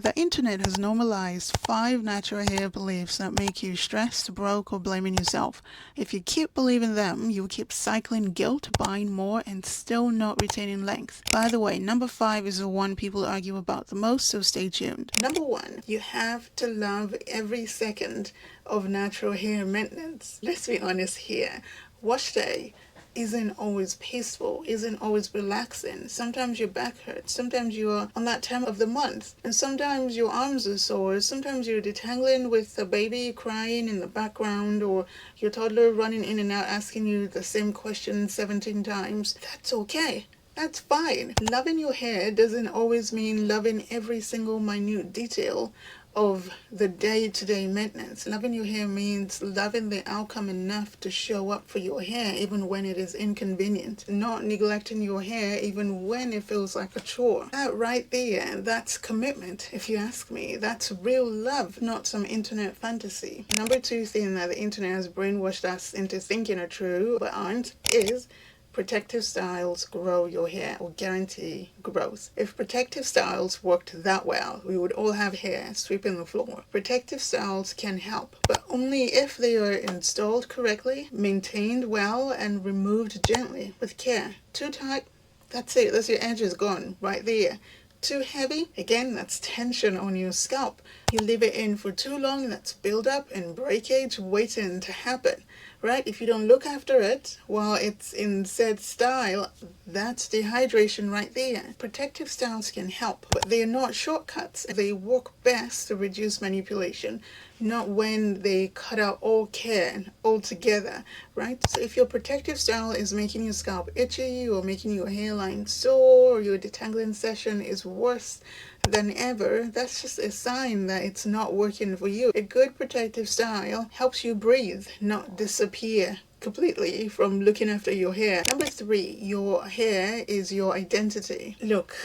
The internet has normalized 5 natural hair beliefs that make you stressed, broke, or blaming yourself. If you keep believing them, you'll keep cycling guilt, buying more, and still not retaining length. By the way, number 5 is the one people argue about the most, so stay tuned. Number 1, you have to love every second of natural hair maintenance. Let's be honest here. Wash day isn't always peaceful, isn't always relaxing. Sometimes your back hurts, sometimes you're on that time of the month, and sometimes your arms are sore, sometimes you're detangling with a baby crying in the background, or your toddler running in and out asking you the same question 17 times. That's okay. That's fine. Loving your hair doesn't always mean loving every single minute detail of the day-to-day maintenance. Loving your hair means loving the outcome enough to show up for your hair even when it is inconvenient. Not neglecting your hair even when it feels like a chore. That right there, that's commitment, if you ask me. That's real love, not some internet fantasy. Number 2 thing that the internet has brainwashed us into thinking are true but aren't is protective styles grow your hair or guarantee growth. If protective styles worked that well, we would all have hair sweeping the floor. Protective styles can help, but only if they are installed correctly, maintained well, and removed gently with care. Too tight, that's it, that's your edges gone right there. Too heavy, again, that's tension on your scalp. You leave it in for too long, that's buildup and breakage waiting to happen, right? If you don't look after it while it's in said style, that's dehydration right there. Protective styles can help, but they are not shortcuts. They work best to reduce manipulation, not when they cut out all care altogether, right? So if your protective style is making your scalp itchy or making your hairline sore, or your detangling session is worse than ever, that's just a sign that it's not working for you. A good protective style helps you breathe, not disappear completely from looking after your hair. Number 3, your hair is your identity. Look,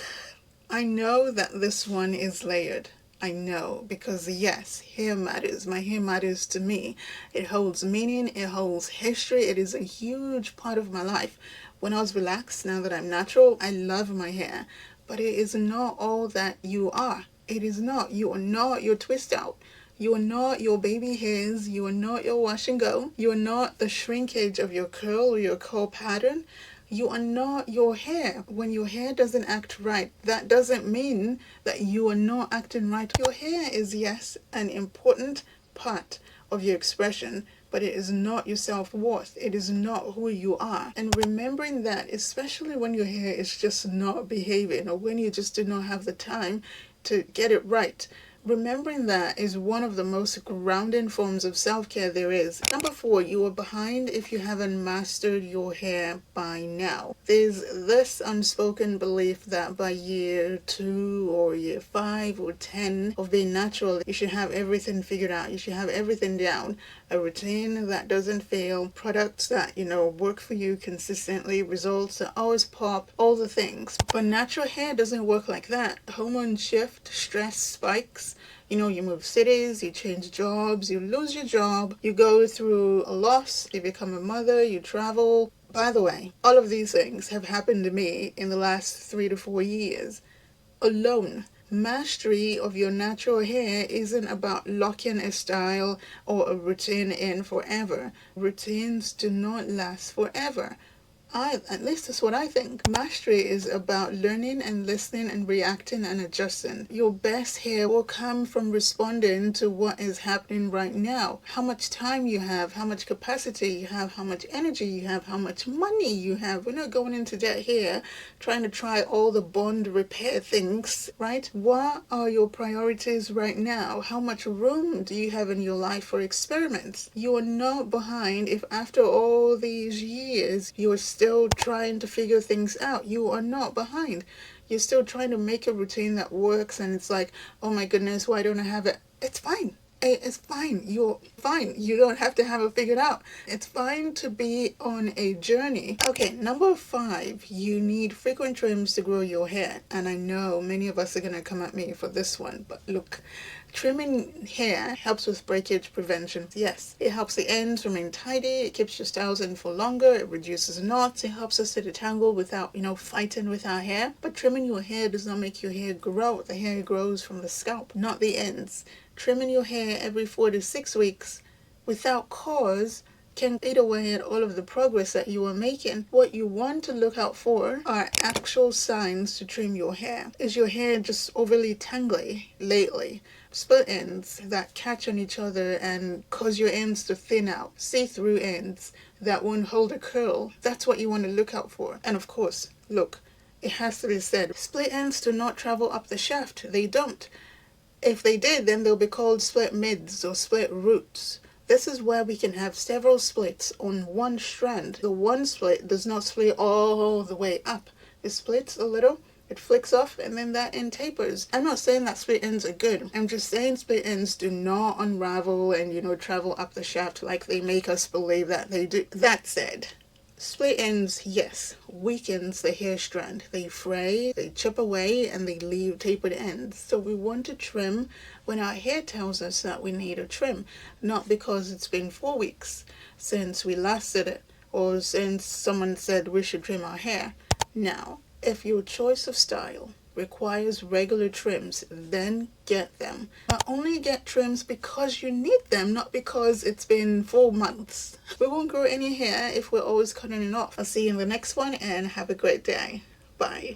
I know that this one is layered. I know, because yes, hair matters. My hair matters to me. It holds meaning, it holds history, it is a huge part of my life. When I was relaxed, now that I'm natural, I love my hair. But it is not all that you are. It is not. You are not your twist out. You are not your baby hairs. You are not your wash and go. You are not the shrinkage of your curl or your curl pattern. You are not your hair. When your hair doesn't act right, that doesn't mean that you are not acting right. Your hair is, yes, an important part of your expression, but it is not your self-worth. It is not who you are. And remembering that, especially when your hair is just not behaving, or when you just do not have the time to get it right, remembering that is one of the most grounding forms of self-care there is. Number 4, you are behind if you haven't mastered your hair by now. There's this unspoken belief that by year 2 or year 5 or 10 of being natural, you should have everything figured out. You should have everything down. A routine that doesn't fail, products that, work for you consistently, results that always pop, all the things. But natural hair doesn't work like that. Hormones shift, stress spikes. You move cities, you change jobs, you lose your job, you go through a loss, you become a mother, you travel. By the way, all of these things have happened to me in the last 3 to 4 years alone. Mastery of your natural hair isn't about locking a style or a routine in forever. Routines do not last forever. At least that's what I think. Mastery is about learning and listening and reacting and adjusting. Your best hair will come from responding to what is happening right now. How much time you have, how much capacity you have, how much energy you have, how much money you have. We're not going into debt here, trying to try all the bond repair things, right? What are your priorities right now? How much room do you have in your life for experiments? You are not behind if after all these years you are still trying to figure things out. You are not behind. You're still trying to make a routine that works, and it's like, oh my goodness, why don't I have it? It's fine. It's fine. You're fine. You don't have to have it figured out. It's fine to be on a journey. Okay, number 5, you need frequent trims to grow your hair. And I know many of us are going to come at me for this one, but look, trimming hair helps with breakage prevention. Yes, it helps the ends remain tidy, it keeps your styles in for longer, it reduces knots, it helps us to detangle without, fighting with our hair. But trimming your hair does not make your hair grow. The hair grows from the scalp, not the ends. Trimming your hair every 4 to 6 weeks without cause can eat away at all of the progress that you are making. What you want to look out for are actual signs to trim your hair. Is your hair just overly tangly lately? Split ends that catch on each other and cause your ends to thin out. See-through ends that won't hold a curl. That's what you want to look out for. And of course, look, it has to be said, split ends do not travel up the shaft. They don't. If they did, then they'll be called split mids or split roots. This is where we can have several splits on one strand. The one split does not split all the way up. It splits a little, it flicks off, and then that end tapers. I'm not saying that split ends are good. I'm just saying split ends do not unravel and, travel up the shaft like they make us believe that they do. That said, split ends, yes, weakens the hair strand. They fray, they chip away, and they leave tapered ends. So we want to trim when our hair tells us that we need a trim, not because it's been 4 weeks since we last did it, or since someone said we should trim our hair. Now, if your choice of style requires regular trims, then get them. But only get trims because you need them, not because it's been 4 months. We won't grow any hair if we're always cutting it off. I'll see you in the next one and have a great day. Bye.